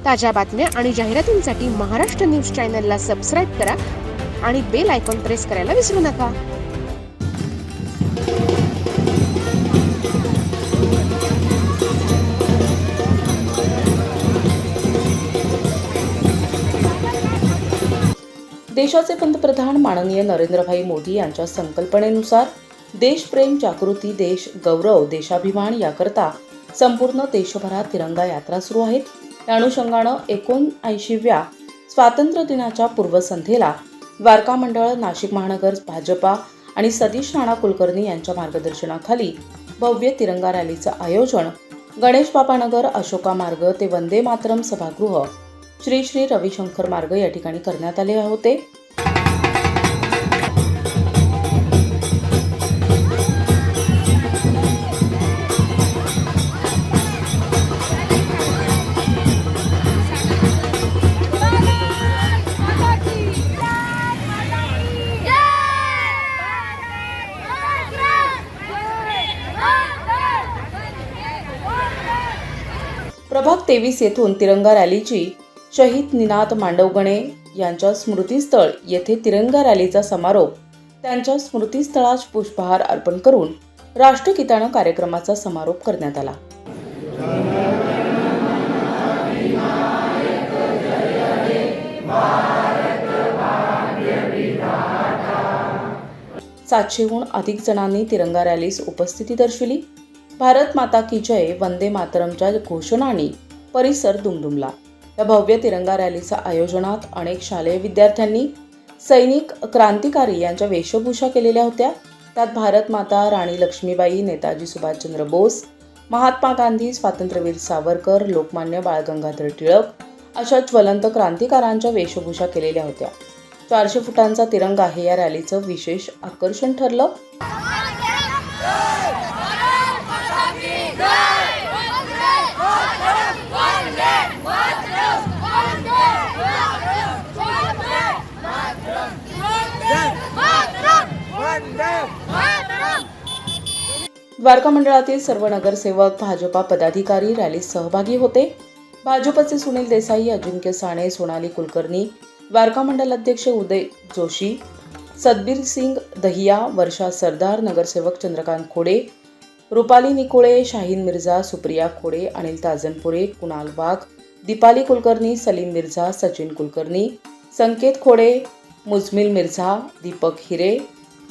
ताज्या बातम्या आणि जाहिरातींसाठी महाराष्ट्र न्यूज चॅनलला सबस्क्राईब करा आणि बेल आयकॉन प्रेस करायला विसरू नका. देशाचे पंतप्रधान माननीय नरेंद्रभाई मोदी यांच्या संकल्पनेनुसार देशप्रेम, जागृती, देश गौरव, देशाभिमान याकरता संपूर्ण देशभरात तिरंगा यात्रा सुरू आहे. त्या अनुषंगानं 79व्या स्वातंत्र्य दिनाच्या पूर्वसंध्येला द्वारका मंडळ, नाशिक महानगर भाजपा आणि सतीश राणा कुलकर्णी यांच्या मार्गदर्शनाखाली भव्य तिरंगा रॅलीचं आयोजन गणेश बाबा नगर, अशोका मार्ग ते वंदे मातरम सभागृह, श्री श्री रविशंकर मार्ग या ठिकाणी करण्यात आले होते. प्रभाग 23 येथून तिरंगा रॅलीची शहीद निनाद मांडवगणे यांच्या स्मृतीस्थळ येथे तिरंगा रॅलीचा समारोप त्यांच्या स्मृतीस्थळास पुष्पहार अर्पण करून राष्ट्रगीतानं कार्यक्रमाचा समारोप करण्यात आला. सातशेहून अधिक जणांनी तिरंगा रॅलीस उपस्थिती दर्शविली. भारत माता की जय, वंदे मातरमच्या घोषणांनी परिसर दुमदुमला. या भव्य तिरंगा रॅलीच्या आयोजनात अनेक शालेय विद्यार्थ्यांनी सैनिक, क्रांतिकारी यांच्या वेशभूषा केलेल्या होत्या. त्यात भारत माता, राणी लक्ष्मीबाई, नेताजी सुभाषचंद्र बोस, महात्मा गांधी, स्वातंत्र्यवीर सावरकर, लोकमान्य बाळ गंगाधर टिळक अशा ज्वलंत क्रांतिकारांच्या वेशभूषा केलेल्या होत्या. 400 फुटांचा तिरंगा हे या रॅलीचं विशेष आकर्षण ठरलं. द्वारका मंडळातील सर्व नगरसेवक, भाजपा पदाधिकारी रॅलीत सहभागी होते. भाजपचे सुनील देसाई, अजिंक्य साने, सोनाली कुलकर्णी, द्वारका मंडल अध्यक्ष उदय जोशी, सतबीर सिंग दहिया, वर्षा सरदार, नगरसेवक चंद्रकांत खोडे, रुपाली निकोळे, शाहीन मिर्झा, सुप्रिया खोडे, अनिल ताजनपुरे, कुणाल वाघ, दीपाली कुलकर्णी, सलीम मिर्झा, सचिन कुलकर्णी, संकेत खोडे, मुजमिल मिर्झा, दीपक हिरे,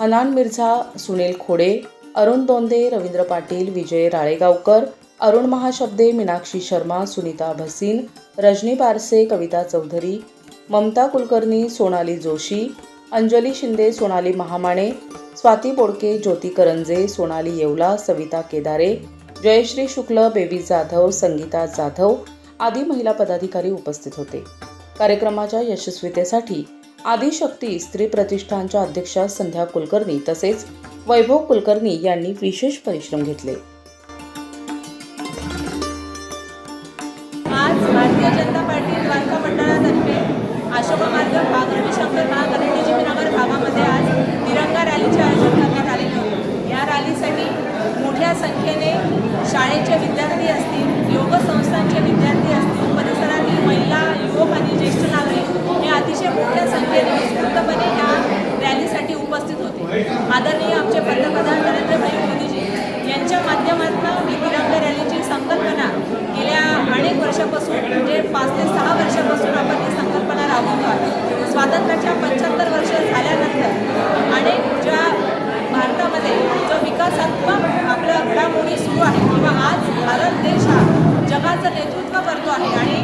हनान मिर्झा, सुनील खोडे, अरुण दोंदे, रवींद्र पाटील, विजय राळेगावकर, अरुण महाशब्दे, मीनाक्षी शर्मा, सुनीता भसीन, रजनी पारसे, कविता चौधरी, ममता कुलकर्णी, सोनाली जोशी, अंजली शिंदे, सोनाली महामाने, स्वाती बोडके, ज्योती करंजे, सोनाली येवला, सविता केदारे, जयश्री शुक्ल, बेबी जाधव, संगीता जाधव आदी महिला पदाधिकारी उपस्थित होते. कार्यक्रमाच्या यशस्वीतेसाठी आदिशक्ती स्त्री प्रतिष्ठानच्या अध्यक्षा संध्या कुलकर्णी तसेच वैभव कुलकर्णी यांनी विशेष परिश्रम घेतले. आज भारतीय जनता पार्टी द्वारका मंडळातर्फे अशोका मार्ग भाग, रविशंकर भाग आणि टीजीपी नगर भागामध्ये आज तिरंगा रॅलीचे आयोजन करण्यात आलेले होते. या रॅलीसाठी मोठ्या संख्येने शाळेचे विद्यार्थी असतील, योग संस्थांचे विद्यार्थी असतील, परिसरातील महिला, युवक आणि ज्येष्ठ नागरिक हे अतिशय मोठ्या संख्येने विस्तृतपणे या रॅलीसाठी उपस्थित होते. आदरणीय आमचे पंतप्रधान नरेंद्रभाई मोदीजी यांच्या माध्यमातून ही तिरंगा रॅलीची संकल्पना गेल्या अनेक वर्षापासून म्हणजे 5 ते 6 वर्षापासून आपण ही संकल्पना राबवतो आहोत. स्वातंत्र्याच्या 75 वर्ष झाल्यानंतर अनेक ज्या भारतामध्ये जो विकासात्मक आपल्या घडामोडी सुरू आहे किंवा आज भारत देश हा जगाचं नेतृत्व करतो आहे आणि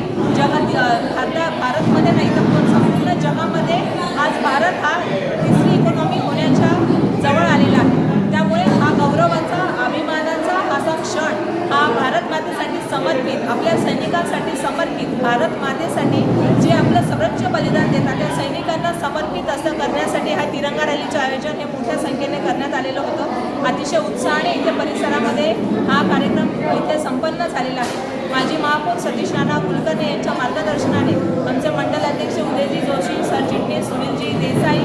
भारतमध्ये नाही तर संपूर्ण जगामध्ये आज भारत हा तिसरी इकॉनॉमी होण्याच्या जवळ आलेला आहे. त्यामुळे हा गौरवाचा, अभिमानाचा असा क्षण हा भारत मातेसाठी समर्पित, आपल्या सैनिकांसाठी समर्पित, भारत मातेसाठी जे आपलं सर्वोच्च बलिदान देतात त्या सैनिकांना समर्पित असं करण्यासाठी हा तिरंगा रॅलीचं आयोजन हे मोठ्या संख्येने करण्यात आलेलं होतं. अतिशय उत्साहाने इथे परिसरामध्ये हा कार्यक्रम इथे संपन्न झालेला आहे. माजी महापौर सतीश राणा कुलकर्णी यांच्या मार्गदर्शनाने आमचे मंडल अध्यक्ष उदयजी जोशी, सरचिटणीस सुनीलजी देसाई,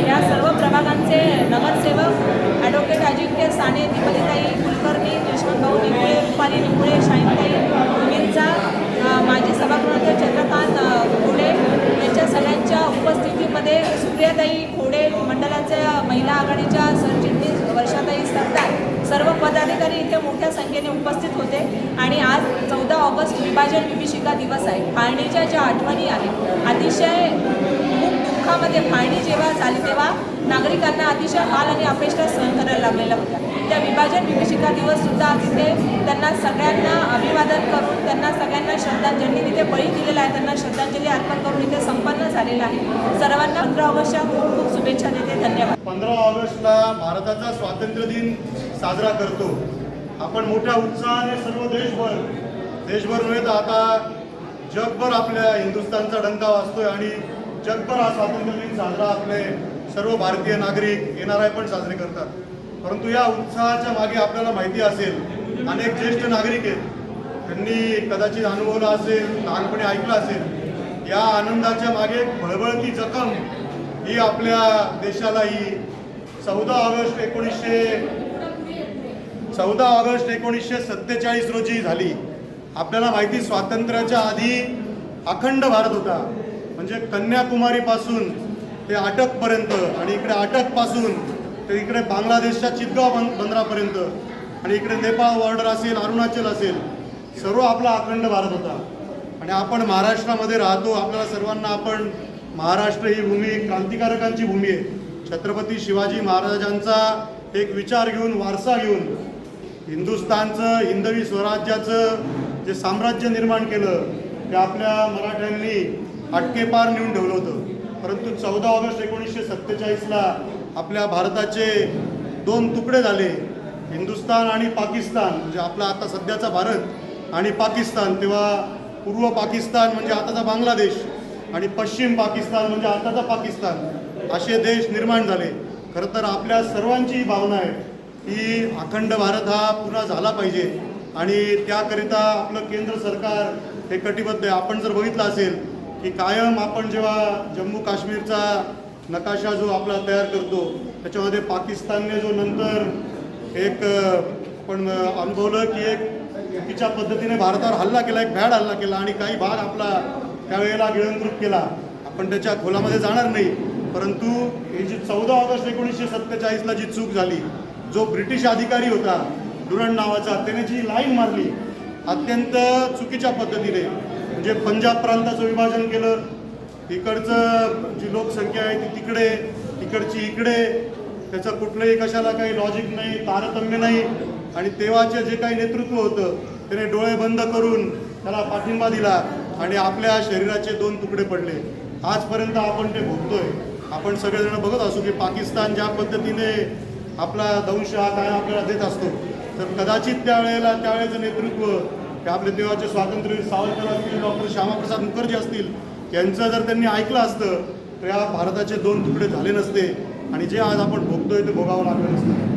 या सर्व प्रभागांचे नगरसेवक ॲडव्होकेट अजिंक्य साने, दीपलिताई कुलकर्णी, यशवंत भाऊ निकुळे, रुपाली निकुळे, शाहीनताई मिर्झा, माजी सभागृहाध्यक्ष वर्षाताई खोडे मंडळाच्या महिला आघाडीच्या सरचिटणीस वर्षाताई सरदार, सर्व पदाधिकारी इथे मोठ्या संख्येने उपस्थित होते. आणि आज 14 ऑगस्ट विभाजन विभीषिका दिवस आहे. फाळणीच्या ज्या आठवणी आहेत, अतिशय खूप दुःखामध्ये फाळणी जेव्हा झाली तेव्हा नागरिकांना अतिशय हाल आणि अपेष्टा सहन करायला लागलेला होता. त्या विभाजन विभीषिका दिवस सुद्धा आज इथे त्यांना सगळ्यांना अभिवादन करून त्यांना सगळ्यांना श्रद्धांजली, तिथे बळी दिलेला आहे त्यांना श्रद्धांजली अर्पण करून इथे संपन्न झालेला आहे. सर्वांना 15 ऑगस्टच्या खूप खूप शुभेच्छा देते. धन्यवाद. 15 ऑगस्टला भारताचा स्वातंत्र्य दिन साजरा करतो आपण मोठ्या उत्साहाने. सर्व देशभर नव्हे तर आता जगभर आपल्या हिंदुस्थानचा डंका वाजतोय आणि जगभर हा स्वातंत्र्य दिन साजरा आपले सर्व भारतीय नागरिक NRI पण साजरे करतात. परंतु या उत्साहाच्या मागे आपल्याला माहिती असेल, अनेक ज्येष्ठ नागरिक आहेत, त्यांनी कदाचित अनुभवलं असेल, लहानपणी ऐकलं असेल, या आनंदाच्या मागे खळबळती जखम ही आपल्या देशाला ही 14 ऑगस्ट 1947 रोजी झाली. आपल्याला माहिती, स्वातंत्र्याच्या आधी अखंड भारत होता, म्हणजे कन्याकुमारीपासून ते अटकपर्यंत, आणि इकडे अटकपासून ते इकडे बांगलादेशच्या चितगाव बंदरापर्यंत, आणि इकडे नेपाळ बॉर्डर असेल, अरुणाचल असेल, सर्व आपला अखंड भारत होता. आणि आपण महाराष्ट्रामध्ये राहतो. आपल्याला सर्वांना आपण महाराष्ट्र ही भूमी क्रांतिकारकांची भूमी आहे. छत्रपती शिवाजी महाराजांचा एक विचार घेऊन, वारसा घेऊन हिंदुस्थानचं, हिंदवी स्वराज्याचं जे साम्राज्य निर्माण केलं ते आपल्या मराठ्यांनी अटकेपार नेऊन ठेवलं होतं. परंतु 14 ऑगस्ट 1947ला आपल्या भारताचे 2 तुकडे झाले, हिंदुस्थान आणि पाकिस्तान, म्हणजे आपला आता सध्याचा भारत आणि पाकिस्तान. तेव्हा पूर्व पाकिस्तान म्हणजे आताचा बांगलादेश आणि पश्चिम पाकिस्तान म्हणजे आताचा पाकिस्तान, असे देश निर्माण झाले. खरं तर आपल्या सर्वांची भावना आहे की अखंड भारत हा पुन्हा झाला पाहिजे आणि त्याकरिता आपलं केंद्र सरकार हे कटिबद्ध आहे. आपण जर बघितलं असेल की कायम आपण जेव्हा जम्मू काश्मीरचा नकाशा जो आपला तयार करतो त्याच्यामध्ये पाकिस्तानने जो नंतर एक पण अनुभवलं की एक चुकीच्या पद्धतीने भारतावर हल्ला केला, एक भ्याड हल्ला केला आणि काही भाग आपला त्यावेळेला गिळंकृत केला. आपण त्याच्या खोलामध्ये जाणार नाही. परंतु ही जी 14 ऑगस्ट 1947ला जी चूक झाली, जो ब्रिटिश अधिकारी होता डुरंड नावाचा, त्याने जी लाईन मारली अत्यंत चुकीच्या पद्धतीने, म्हणजे पंजाब प्रांताचं विभाजन केलं. इकडचं जी लोकसंख्या आहे ती तिकडे, इकडची इकडे, त्याचं कुठलंही कशाला काही लॉजिक नाही, तारतम्य नाही. आणि तेव्हाचे जे काही नेतृत्व होतं त्याने डोळे बंद करून त्याला पाठिंबा दिला आणि आपल्या शरीराचे 2 तुकडे पडले. आजपर्यंत आपण ते भोगतोय. आपण सगळेजण बघत असू की पाकिस्तान ज्या पद्धतीने आपला दंश हा काय आपल्याला देत असतो, तर कदाचित त्यावेळेचं नेतृत्व हे आपले तेव्हाचे स्वातंत्र्य सावरकर असतील, डॉक्टर श्यामाप्रसाद मुखर्जी असतील, यांचं जर त्यांनी ऐकलं असतं तर या भारताचे 2 तुकडे झाले नसते आणि जे आज आपण भोगतोय ते भोगावं लागलं नसतं.